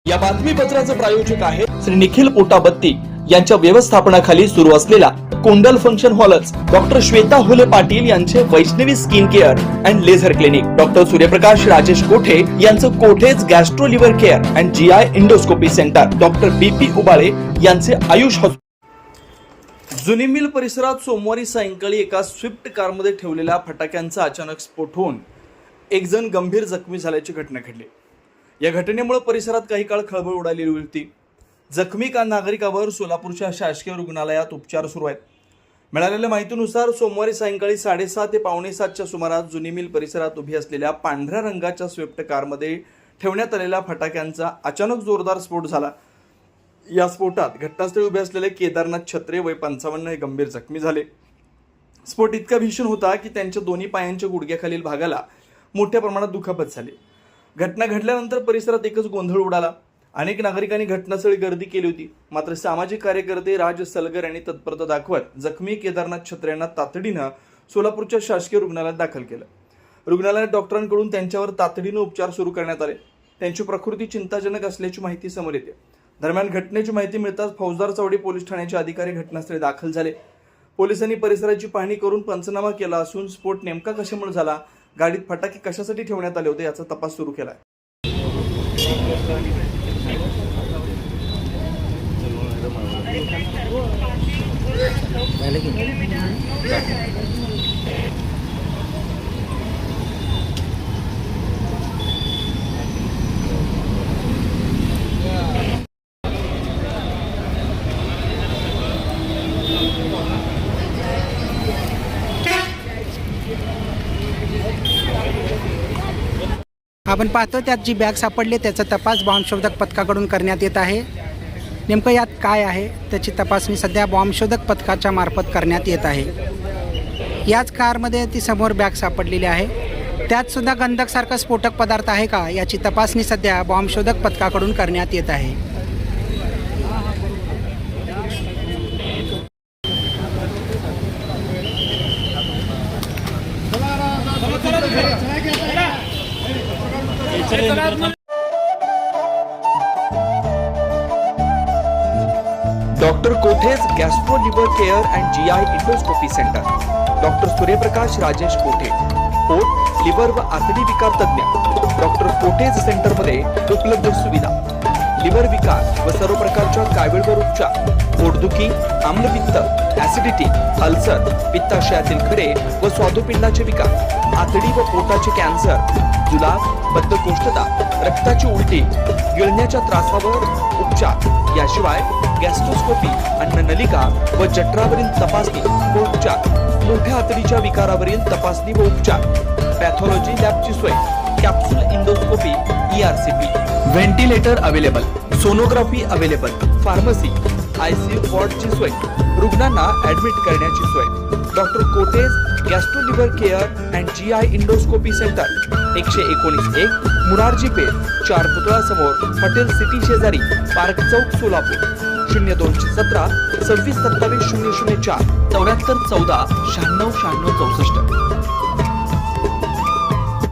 या बातमीपत्राचे प्रायोजक आहे श्री निखिल पोटाबत्ती यांच्या व्यवस्थापनाखाली सुरू असलेला कुंडल फंक्शन हॉलच, डॉक्टर श्वेता हुले पाटील यांचे Vaishnavi skin care and laser clinic, doctor Suryaprakash Rajesh Kothe यांचं Kothe's gastro liver care and GI endoscopy centre, doctor BP Ubale यांचे आयुष हॉस्पिटल। जुनी मिल परिसरात सोमवारी सायंकाळी एका स्विफ्ट कारमध्ये ठेवलेल्या फटाक्यांचा अचानक स्फोट होऊन एक जण गंभीर जखमी झाल्याची घटना घडली। या घटनेमुळे परिसरात काही काळ खळबळ उडालेली होती। जखमी नागरिकावर सोलापूरच्या शासकीय रुग्णालयात उपचार सुरू आहेत। मिळालेल्या माहितीनुसार सोमवारी सायंकाळी 7:30 ते 6:45च्या सुमारास जुनी मिल परिसरात उभी असलेल्या पांढऱ्या रंगाच्या स्विफ्ट कारमध्ये ठेवण्यात आलेल्या फटाक्यांचा अचानक जोरदार स्फोट झाला। या स्फोटात घटनास्थळी उभे असलेले केदारनाथ छत्रे वय 55 हे गंभीर जखमी झाले। स्फोट इतका भीषण होता की त्यांच्या दोन्ही पायांच्या गुडघ्याखालील भागाला मोठ्या प्रमाणात दुखापत झाली। घटना घडल्यानंतर परिसरात एकच गोंधळ उडाला। अनेक नागरिकांनी घटनास्थळी गर्दी केली होती, मात्र सामाजिक कार्यकर्ते राज सलगर यांनी तत्परता दाखवत जखमी केदारनाथ छत्रे यांना तातडीनं सोलापूरच्या शासकीय रुग्णालयात दाखल केलं। रुग्णालयात डॉक्टरांकडून त्यांच्यावर तातडीनं उपचार सुरू करण्यात आले। त्यांची प्रकृती चिंताजनक असल्याची माहिती समोर येते। दरम्यान घटनेची माहिती मिळताच फौजदार चौडी पोलीस ठाण्याचे अधिकारी घटनास्थळी दाखल झाले। पोलिसांनी परिसराची पाहणी करून पंचनामा केला असून स्फोट नेमका कशामुळे झाला, गाडीत फटाके कशासाठी ठेवण्यात आले होते याचा तपास सुरू केला आहे। आपण पाहतो त्यात जी बॅग सापडली त्याचा तपास बॉम्बशोधक पथकाकडून करण्यात येत आहे। नेमकं यात काय आहे त्याची तपासणी सध्या बॉम्बशोधक पथकाच्या मार्फत करण्यात येत आहे। याच कारमध्ये ती समोर बॅग सापडलेली आहे, त्यात सुद्धा गंधकसारखा स्फोटक पदार्थ आहे का याची तपासणी सध्या बॉम्बशोधक पथकाकडून करण्यात येत आहे। Doctor Kothe's gastro liver care and GI endoscopy centre, doctor Suryaprakash Rajesh कोठे, पोट, लिव्हर व आतडी विकार तज्ञ, डॉक्टर कोठेज सेंटरमध्ये उपलब्ध सुविधा, लिव्हर विकार व सर्व प्रकारच्या कावीळवर उपचार, पोटदुखी, आम्लपित्त, ऍसिडिटी, अल्सर, पित्ताशयातील खडे व स्वादुपिंडाचे विकार, आतडी व पोटाचे कॅन्सर, जुलाब, बद्धकोष्ठता, रक्ताची उलटी, गिळण्याच्या त्रासावर उपचार, याशिवाय गॅस्ट्रोस्कोपी, अन्ननलिका व जठरावरील तपासणी व उपचार, मोठ्या आतडीच्या विकारावरील तपासणी व उपचार, पॅथॉलॉजी लॅबची सोय, capsule endoscopy, ERCP, ventilator available, sonography available, pharmacy, ICU वॉर्डची सोय, रुग्णांना ऍडमिट करण्याची सोय। Doctor Kothe's gastro liver care and GI endoscopy centre, 119-1 Murarji Peth, 4 पुतळा समोर, हॉटेल सिटी शेजारी, पार्क चौक, सोलापूर। 0217 26 27 004 74 14 96 96 64।